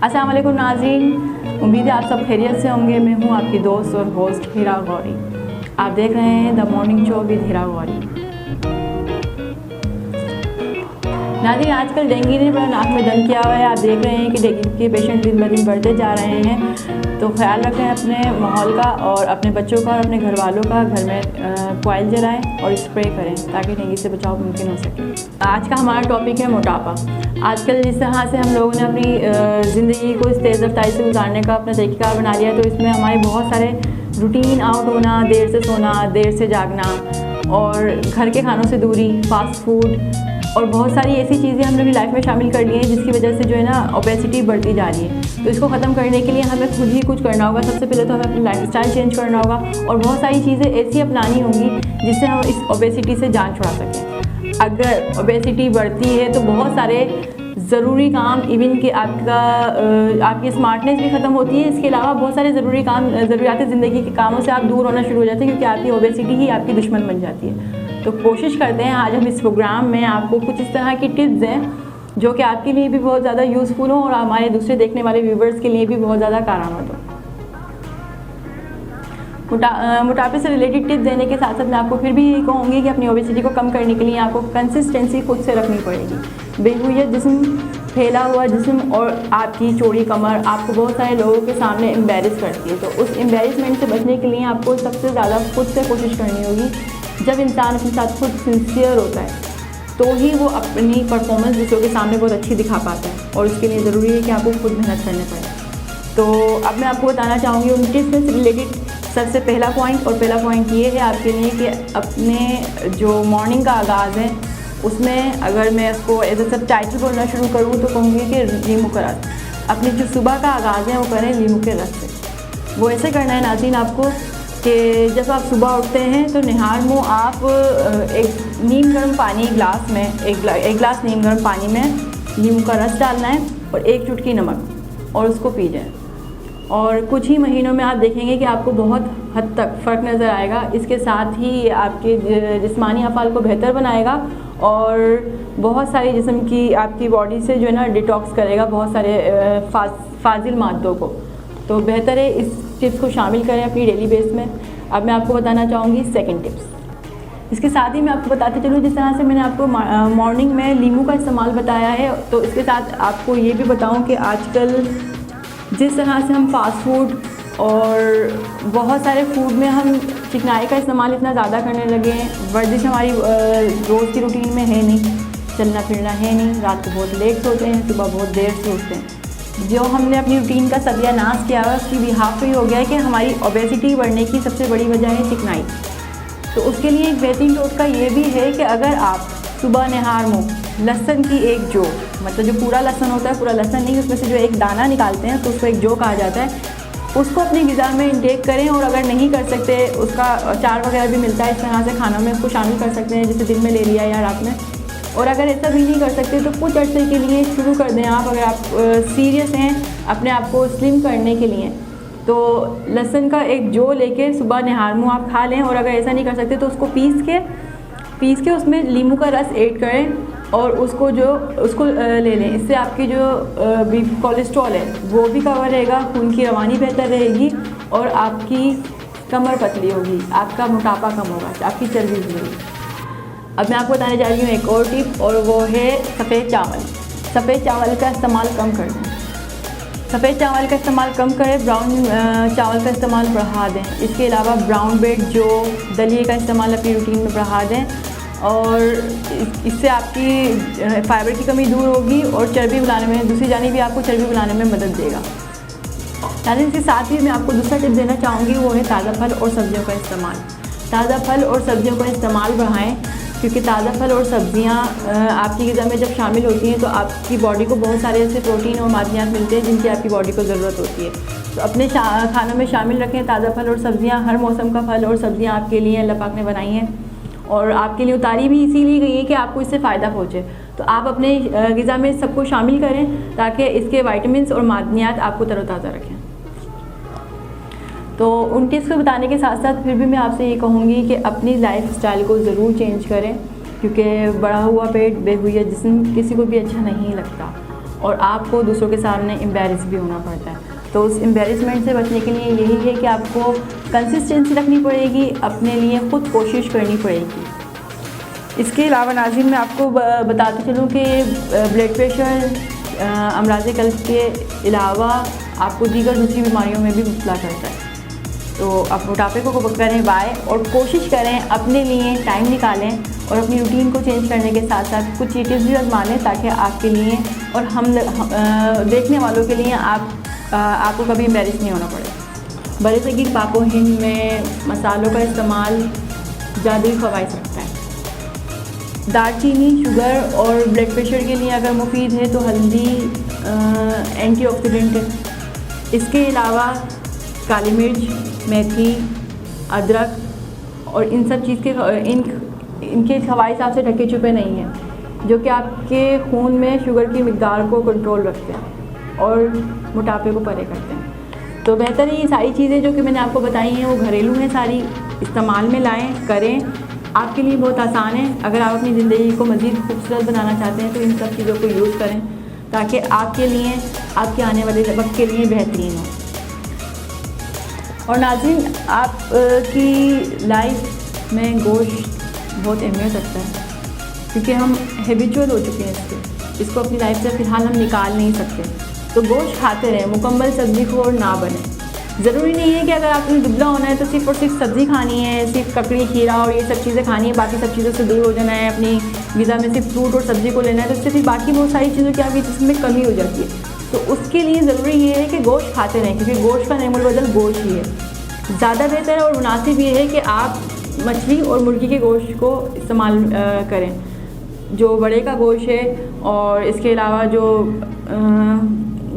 अस्सलाम वालेकुम नाज़रीन, उम्मीद है आप सब खैरियत से होंगे। मैं हूँ आपकी दोस्त और होस्ट हीरा गौरी। आप देख रहे हैं द मॉर्निंग शो विद हीरा गौरी। नाज़रीन, आजकल डेंगू ने बड़ा नाक में दम किया हुआ है। आप देख रहे हैं कि डेंगू के पेशेंट दिन ब दिन बढ़ते जा रहे हैं, तो ख्याल रखें अपने माहौल का और अपने बच्चों का और अपने घर वालों का। घर में कॉइल जलाएं और स्प्रे करें ताकि डेंगू से बचाव मुमकिन हो सके। आज का हमारा टॉपिक है मोटापा। आजकल जिस तरह से हम लोगों ने अपनी ज़िंदगी को इस तेज़ रफ्तारी से गुजारने का अपना तरीक़ा बना लिया, तो इसमें हमारे बहुत सारे रूटीन आउट होना, देर से सोना, देर से जागना और घर के खानों से दूरी, फास्ट फूड और बहुत सारी ऐसी चीज़ें हम लोग की लाइफ में शामिल कर ली हैं जिसकी वजह से जो है ना ओबेसिटी बढ़ती जा रही है। तो इसको ख़त्म करने के लिए हमें खुद ही कुछ करना होगा। सबसे पहले तो हमें अपनी लाइफस्टाइल चेंज करना होगा और बहुत सारी चीज़ें ऐसी अपनानी होंगी जिससे हम इस ओबेसिटी से जान छुड़ा सकें। अगर ओबेसिटी बढ़ती है तो बहुत सारे ज़रूरी काम, इवन कि आपकी स्मार्टनेस भी ख़त्म होती है। इसके अलावा बहुत सारे ज़रूरी काम, ज़रूरियात ज़िंदगी के कामों से आप दूर होना शुरू हो जाते हैं, क्योंकि आपकी ओबेसिटी ही आपकी दुश्मन बन जाती है। तो कोशिश करते हैं आज हम इस प्रोग्राम में आपको कुछ इस तरह की टिप्स दें जो कि आपके लिए भी बहुत ज़्यादा यूज़फुल हो और हमारे दूसरे देखने वाले व्यूवर्स के लिए भी बहुत ज़्यादा कारआमद हो। मोटापे से रिलेटेड टिप्स देने के साथ साथ मैं आपको फिर भी यही कहूँगी कि अपनी ओबेसिटी को कम करने के लिए आपको कंसिस्टेंसी खुद से रखनी पड़ेगी। बेहुइया जिस्म, फैला हुआ जिस्म और आपकी चौड़ी कमर आपको बहुत सारे लोगों के सामने एम्बेरस करती है। तो उस एम्बेरसमेंट से बचने के लिए आपको सबसे ज़्यादा खुद से कोशिश करनी होगी। जब इंसान अपने साथ खुद सिंसियर होता है तो ही वो अपनी परफॉर्मेंस दूसरों के सामने बहुत अच्छी दिखा पाता है, और उसके लिए ज़रूरी है कि आपको खुद मेहनत करनी पड़े। तो अब मैं आपको बताना चाहूँगी उन टिप्स से रिलेटेड सबसे पहला पॉइंट, और पहला पॉइंट ये है आपके लिए कि अपने जो मॉर्निंग का आगाज़ है उसमें अगर मैं इसको एज ए सब टाइटल बोलना शुरू करूँ तो कहूँगी कि लीमू का रस। अपनी जो सुबह का आगाज़ है वो करें लीमू के रस से। वो ऐसे करना है नाज़रीन आपको कि जब आप सुबह उठते हैं तो निहार मुँह आप एक नीम गर्म पानी ग्लास में एक गिलास नीम गर्म पानी में नींबू का रस डालना है और एक चुटकी नमक, और उसको पी जाए। और कुछ ही महीनों में आप देखेंगे कि आपको बहुत हद तक फ़र्क नज़र आएगा। इसके साथ ही आपके जिस्मानी अफ़ाल को बेहतर बनाएगा और बहुत सारी जिस्म की आपकी बॉडी से जो है ना डिटॉक्स करेगा बहुत सारे फाजिल मादों को। तो बेहतर है इस टिप्स को शामिल करें अपनी डेली बेस में। अब मैं आपको बताना चाहूँगी सेकंड टिप्स। इसके साथ ही मैं आपको बताते चलूँ, जिस तरह से मैंने आपको मॉर्निंग में लीमू का इस्तेमाल बताया है, तो इसके साथ आपको ये भी बताऊँ कि आजकल जिस तरह से हम फास्ट फूड और बहुत सारे फूड में हम चिकनाई का इस्तेमाल इतना ज़्यादा करने लगे हैं। वर्जिश हमारी रोज़ की रूटीन में है नहीं, चलना फिरना है नहीं, रात को बहुत लेट सोते हैं, सुबह बहुत देर से उठते हैं। जो हमने अपनी रूटीन का सत्यानाश किया है उसकी बिहाफ ही हो गया है कि हमारी ओबेसिटी बढ़ने की सबसे बड़ी वजह है चिकनाई। तो उसके लिए एक बेहतरीन टोटका ये भी है कि अगर आप सुबह निहार मुँह लहसुन की एक जो, मतलब जो पूरा लहसुन होता है, पूरा लहसुन नहीं, उसमें से जो एक दाना निकालते हैं तो उसको एक जो कहा जाता है, उसको अपनी ग़िज़ा में इंटेक करें। और अगर नहीं कर सकते, उसका अचार वगैरह भी मिलता है, इस तरह से खाना में उसको शामिल कर सकते हैं, जैसे दिन में ले लिया या रात में। और अगर ऐसा भी नहीं कर सकते तो कुछ अर्से के लिए शुरू कर दें आप, अगर आप सीरियस हैं अपने आप को स्लिम करने के लिए, तो लहसुन का एक जो लेके सुबह निहार मुँह आप खा लें। और अगर ऐसा नहीं कर सकते तो उसको पीस के उसमें नींबू का रस ऐड करें और उसको ले लें। इससे आपकी जो भी कोलेस्ट्रॉल है वो भी कवर रहेगा, खून की रवानी बेहतर रहेगी और आपकी कमर पतली होगी, आपका मोटापा कम होगा, आपकी चर्बी भी होगी। अब मैं आपको बताने जा रही हूँ एक और टिप, और वो है सफ़ेद चावल। सफ़ेद चावल का इस्तेमाल कम कर दें। सफ़ेद चावल का इस्तेमाल कम करें, ब्राउन चावल का इस्तेमाल बढ़ा दें। इसके अलावा ब्राउन ब्रेड, जो दलिए का इस्तेमाल अपनी रूटीन में बढ़ा दें, और इससे आपकी फाइबर की कमी दूर होगी और चर्बी बनाने में, दूसरी जानिब भी आपको चर्बी बनाने में मदद देगा। यानी इसके साथ ही मैं आपको दूसरा टिप देना चाहूँगी, वो है ताज़ा फल और सब्जियों का इस्तेमाल। ताज़ा फल और सब्जियों का इस्तेमाल बढ़ाएं, क्योंकि ताज़ा फल और सब्जियां आपकी ग़िज़ा में जब शामिल होती हैं तो आपकी बॉडी को बहुत सारे ऐसे प्रोटीन और मादनियात मिलते हैं जिनकी आपकी बॉडी को ज़रूरत होती है। तो अपने खानों में शामिल रखें ताज़ा फल और सब्जियां। हर मौसम का फल और सब्जियां आपके लिए अल्लाह पाक ने बनाई हैं और आपके लिए उतारी भी इसीलिए गई है कि आपको इससे फ़ायदा पहुँचे। तो आप अपने ग़िज़ा में सबको शामिल करें ताकि इसके वाइटामिन्स और मादनियात आपको तरोताज़ा रखें। तो उन टिप्स को बताने के साथ साथ फिर भी मैं आपसे ये कहूँगी कि अपनी लाइफ स्टाइल को ज़रूर चेंज करें, क्योंकि बढ़ा हुआ पेट, बेहुइया जिस्म किसी को भी अच्छा नहीं लगता। और आपको दूसरों के सामने एम्बैरेस भी होना पड़ता है। तो उस एम्बैरेसमेंट से बचने के लिए यही है कि आपको कंसिस्टेंसी रखनी पड़ेगी, अपने लिए ख़ुद कोशिश करनी पड़ेगी। इसके अलावा नाज़रीन मैं आपको बताती चलूँ कि ब्लड प्रेशर अमराज़ क़ल्ब के अलावा आपको दीगर दूसरी बीमारियों में भी मुब्तला करता है। तो आप मोटापे को करें बाय और कोशिश करें अपने लिए टाइम निकालें और अपनी रूटीन को चेंज करने के साथ साथ कुछ ये टिप्स भी आजमा लें ताकि आपके लिए और हम देखने वालों के लिए आपको कभी एम्बैरेस नहीं होना पड़े। बरसगीर पाक व हिंद में मसालों का इस्तेमाल जादुई फ़वाइद रखता है। दालचीनी शुगर और ब्लड प्रेशर के लिए अगर मुफीद है तो हल्दी एंटीऑक्सीडेंट है। इसके अलावा काली मिर्च, मेथी, अदरक और इन सब चीज़ के इनके फ़वाइद आपसे ढके छुपे नहीं हैं, जो कि आपके खून में शुगर की मिक़दार को कंट्रोल रखते हैं और मोटापे को परे करते हैं। तो बेहतर है ये सारी चीज़ें जो कि मैंने आपको बताई हैं वो घरेलू हैं, सारी इस्तेमाल में लाएं, करें, आपके लिए बहुत आसान है। अगर आप अपनी ज़िंदगी को मज़ीद खूबसूरत बनाना चाहते हैं तो इन सब चीज़ों को यूज़ करें ताकि आपके लिए, आपके आने वाले वक्त के लिए बेहतरीन हो। और नाज़रीन आप की लाइफ में गोश्त बहुत अहमियत रखता है क्योंकि हम हैबिचुअल हो चुके हैं इसको अपनी लाइफ से फ़िलहाल हम निकाल नहीं सकते। तो गोश्त खाते रहें, मुकम्मल सब्ज़ी खोर ना बने। ज़रूरी नहीं है कि अगर आपने दुबला होना है तो सिर्फ़ और सिर्फ सब्ज़ी खानी है, सिर्फ ककड़ी, खीरा और ये सब चीज़ें खानी है, बाकी सब चीज़ों से दूर हो जाना है, अपनी ग़िज़ा में सिर्फ फ्रूट और सब्ज़ी को लेना है, तो इससे फिर बाकी बहुत सारी चीज़ों की आपकी जिस्म में कमी हो जाती है। तो उसके लिए ज़रूरी ये है कि गोश्त खाते रहें क्योंकि गोश्त का नेमुल बदल गोश्त ही है। ज़्यादा बेहतर है और मुनासिब ये है कि आप मछली और मुर्गी के गोश्त को इस्तेमाल करें, जो बड़े का गोश्त है। और इसके अलावा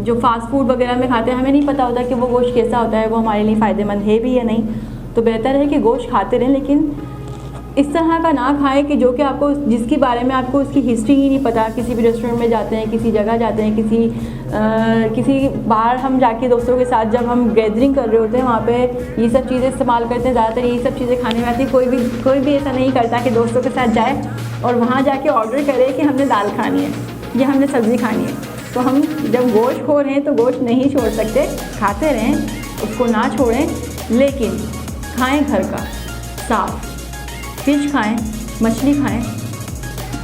जो फ़ास्ट फूड वगैरह में खाते हैं, हमें नहीं पता होता कि वो गोश्त कैसा होता है, वो हमारे लिए फ़ायदेमंद है भी या नहीं। तो बेहतर है कि गोश्त खाते रहें, लेकिन इस तरह का ना खाएं कि जो कि आपको, जिसके बारे में आपको उसकी हिस्ट्री ही नहीं पता। किसी भी रेस्टोरेंट में जाते हैं, किसी जगह जाते हैं, किसी बाहर हम जाके दोस्तों के साथ जब हम गैदरिंग कर रहे होते हैं वहाँ पे ये सब चीज़ें इस्तेमाल करते हैं। ज़्यादातर यही सब चीज़ें खाने में आती है। कोई भी ऐसा नहीं करता कि दोस्तों के साथ जाए और वहाँ जाके ऑर्डर करे कि हमने दाल खानी है या हमने सब्ज़ी खानी है। तो हम जब गोश्त खो रहे हैं तो गोश्त नहीं छोड़ सकते, खाते रहें, उसको ना छोड़ें, लेकिन खाएँ घर का साफ़, फ़िश खाएं, मछली खाएं।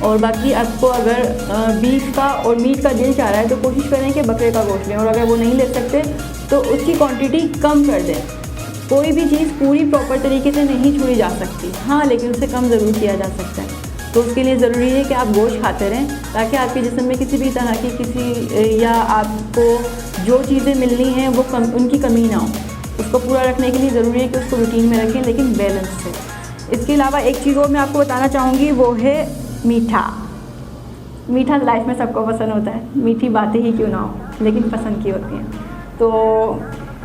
और बाकी आपको अगर बीफ का और मीट का दिल चाह रहा है तो कोशिश करें कि बकरे का गोश्त लें, और अगर वो नहीं ले सकते तो उसकी क्वांटिटी कम कर दें। कोई भी चीज़ पूरी प्रॉपर तरीके से नहीं छुई जा सकती, हाँ, लेकिन उसे कम ज़रूर किया जा सकता है। तो उसके लिए ज़रूरी है कि आप गोश्त खाते रहें ताकि आपके जिस्म में किसी भी तरह की या आपको जो चीज़ें मिलनी हैं वो उनकी कमी ना हो। उसको पूरा रखने के लिए ज़रूरी है कि उसको रूटीन में रखें, लेकिन बैलेंस से। इसके अलावा एक चीज़ और मैं आपको बताना चाहूँगी, वो है मीठा। मीठा लाइफ में सबको पसंद होता है, मीठी बातें ही क्यों ना हो लेकिन पसंद की होती हैं। तो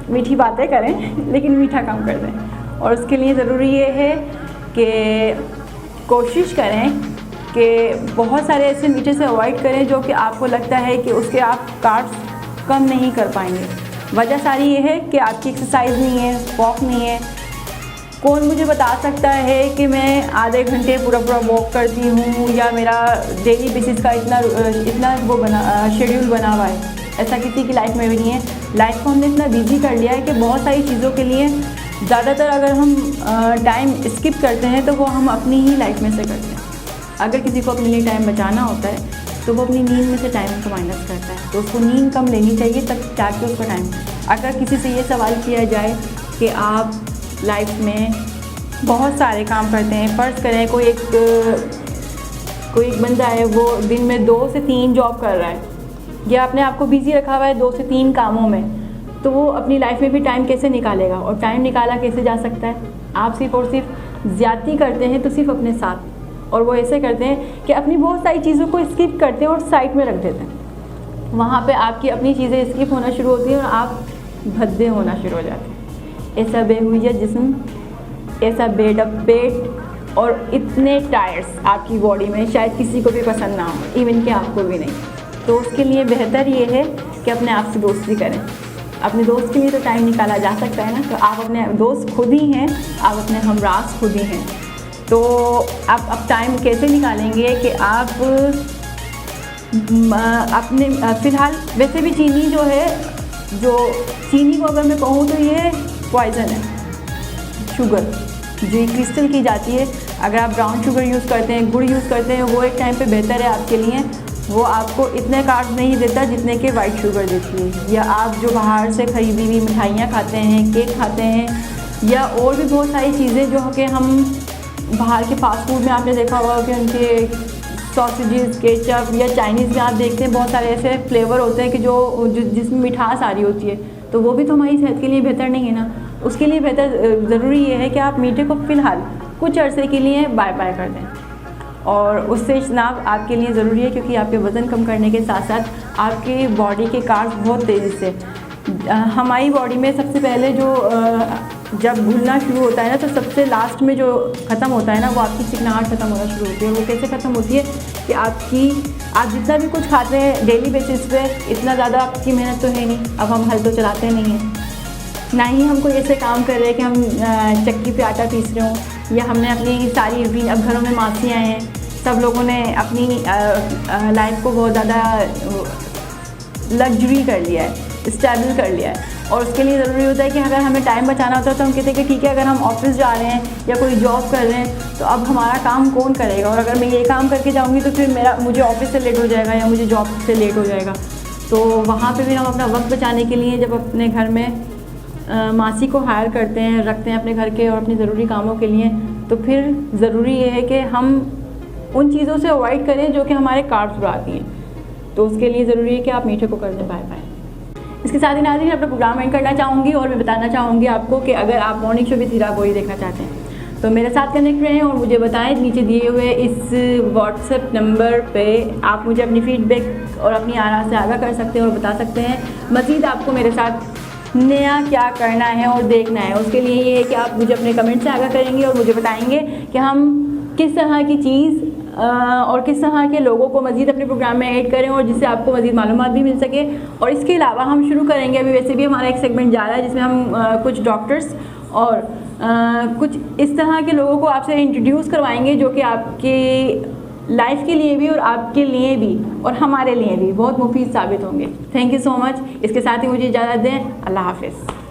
मीठी बातें करें लेकिन मीठा कम कर दें। और उसके लिए ज़रूरी ये है कि कोशिश करें कि बहुत सारे ऐसे मीठे से अवॉइड करें जो कि आपको लगता है कि उसके आप कार्ब्स कम नहीं कर पाएंगे। वजह सारी ये है कि आपकी एक्सरसाइज नहीं है, वॉक नहीं है। कौन मुझे बता सकता है कि मैं आधे घंटे पूरा वॉक करती हूँ या मेरा डेली बेसिस का इतना वो शेड्यूल बना हुआ है? ऐसा किसी की लाइफ में भी नहीं है। लाइफ को हमने इतना बिजी कर लिया है कि बहुत सारी चीज़ों के लिए ज़्यादातर अगर हम टाइम स्किप करते हैं तो वो हम अपनी ही लाइफ में से करते हैं। अगर किसी को अपने लिए टाइम बचाना होता है तो वो अपनी नींद में से टाइम को माइनस करता है, तो उसको नींद कम लेनी चाहिए तब जाके उसका टाइम। अगर किसी से ये सवाल किया जाए कि आप लाइफ में बहुत सारे काम करते हैं, फ़र्ज़ करें कोई एक बंदा है वो दिन में 2 से 3 जॉब कर रहा है या अपने आप को बिज़ी रखा हुआ है 2 से 3 कामों में, तो वो अपनी लाइफ में भी टाइम कैसे निकालेगा? और टाइम निकाला कैसे जा सकता है? आप सिर्फ़ और सिर्फ ज़्यादती करते हैं तो सिर्फ अपने साथ, और वो ऐसे करते हैं कि अपनी बहुत सारी चीज़ों को स्किप करते हैं और साइड में रख देते हैं। वहाँ पे आपकी अपनी चीज़ें स्किप होना शुरू होती हैं और आप भद्दे होना शुरू हो जाते हैं। ऐसा बेहुइया जिस्म, ऐसा बेडअप पेट और इतने टायर्स आपकी बॉडी में शायद किसी को भी पसंद ना हो, इवन कि आपको भी नहीं। तो उसके लिए बेहतर ये है कि अपने आप से दोस्ती करें। अपने दोस्त के लिए तो टाइम निकाला जा सकता है ना, तो आप अपने दोस्त खुद ही हैं, आप अपने हमराज खुद ही हैं। तो आप अब टाइम कैसे निकालेंगे कि आप अपने फ़िलहाल वैसे भी चीनी जो है, जो चीनी को अगर मैं कहूँ तो ये पॉइज़न है, शुगर जो ये क्रिस्टल की जाती है। अगर आप ब्राउन शुगर यूज़ करते हैं, गुड़ यूज़ करते हैं, वो एक टाइम पे बेहतर है आपके लिए। वो आपको इतने कार्ब्स नहीं देता जितने के वाइट शुगर देती है। या आप जो बाहर से ख़रीदी हुई मिठाइयाँ खाते हैं, केक खाते हैं, या और भी बहुत सारी चीज़ें जो कि हम बाहर के फास्ट फूड में आपने देखा होगा कि उनके सॉसेजेस, केचप, या चाइनीज़ में आप देखते हैं बहुत सारे ऐसे फ्लेवर होते हैं कि जिसमें मिठास आ रही होती है, तो वो भी तो हमारी सेहत के लिए बेहतर नहीं है ना। उसके लिए बेहतर ज़रूरी ये है कि आप मीठे को फ़िलहाल कुछ अरसे के लिए बाय कर दें, और उससे इज्तनाब आपके लिए ज़रूरी है, क्योंकि आपके वज़न कम करने के साथ साथ आपकी बॉडी के कार्ब्स बहुत तेज़ी से, हमारी बॉडी में सबसे पहले जो जब घुलना शुरू होता है ना, तो सबसे लास्ट में जो ख़त्म होता है ना, वो आपकी चिकनाहट ख़त्म होना शुरू होती है। वो कैसे ख़त्म होती है कि आप जितना भी कुछ खाते हैं डेली बेसिस पे, इतना ज़्यादा आपकी मेहनत तो है नहीं, अब हम हल तो चलाते नहीं हैं, ना ही हम कोई ऐसे काम कर रहे हैं कि हम चक्की पे आटा पीस रहे हों, या हमने अपनी सारी रूटीन, अब घरों में मासियाँ हैं, सब लोगों ने अपनी लाइफ को बहुत ज़्यादा लग्जरी कर लिया है, स्टेबल कर लिया है, और उसके लिए ज़रूरी होता है कि अगर हमें टाइम बचाना होता है तो हम कहते हैं कि ठीक है, अगर हम ऑफिस जा रहे हैं या कोई जॉब कर रहे हैं तो अब हमारा काम कौन करेगा, और अगर मैं ये काम करके जाऊँगी तो फिर मुझे ऑफिस से लेट हो जाएगा या मुझे जॉब से लेट हो जाएगा। तो वहाँ पे भी हम अपना वक्त बचाने के लिए जब अपने घर में मासी को हायर करते हैं, रखते हैं अपने घर के और अपनी ज़रूरी कामों के लिए, तो फिर ज़रूरी ये है कि हम उन चीज़ों से अवॉइड करें जो कि हमारे कार्ब्स बढ़ाती हैं। तो उसके लिए ज़रूरी है कि आप मीठे को कर दें बाय। इसके साथ ही नाज़रीन अपना प्रोग्राम एंड करना चाहूँगी और मैं बताना चाहूँगी आपको कि अगर आप मॉर्निंग शो विद हीरा गोरी देखना चाहते हैं तो मेरे साथ कनेक्ट रहें और मुझे बताएं नीचे दिए हुए इस व्हाट्सएप नंबर पे। आप मुझे अपनी फीडबैक और अपनी आरा से आगाह कर सकते हैं और बता सकते हैं मज़ीद आपको मेरे साथ नया क्या करना है और देखना है। उसके लिए ये है कि आप मुझे अपने कमेंट से आगाह करेंगे और मुझे बताएंगे कि हम किस तरह की चीज़ और किस तरह के लोगों को मज़ीद अपने प्रोग्राम में ऐड करें और जिससे आपको मज़ीद मालूमात भी मिल सके। और इसके अलावा हम शुरू करेंगे, अभी वैसे भी हमारा एक सेगमेंट जा रहा है जिसमें हम कुछ डॉक्टर्स और कुछ इस तरह के लोगों को आपसे इंट्रोड्यूस करवाएंगे जो कि आपकी लाइफ के लिए भी और आपके लिए भी और हमारे लिए भी बहुत मुफीद साबित होंगे। Thank you so much. इसके साथ ही मुझे इजाज़त दें। अल्लाह हाफ़िज़।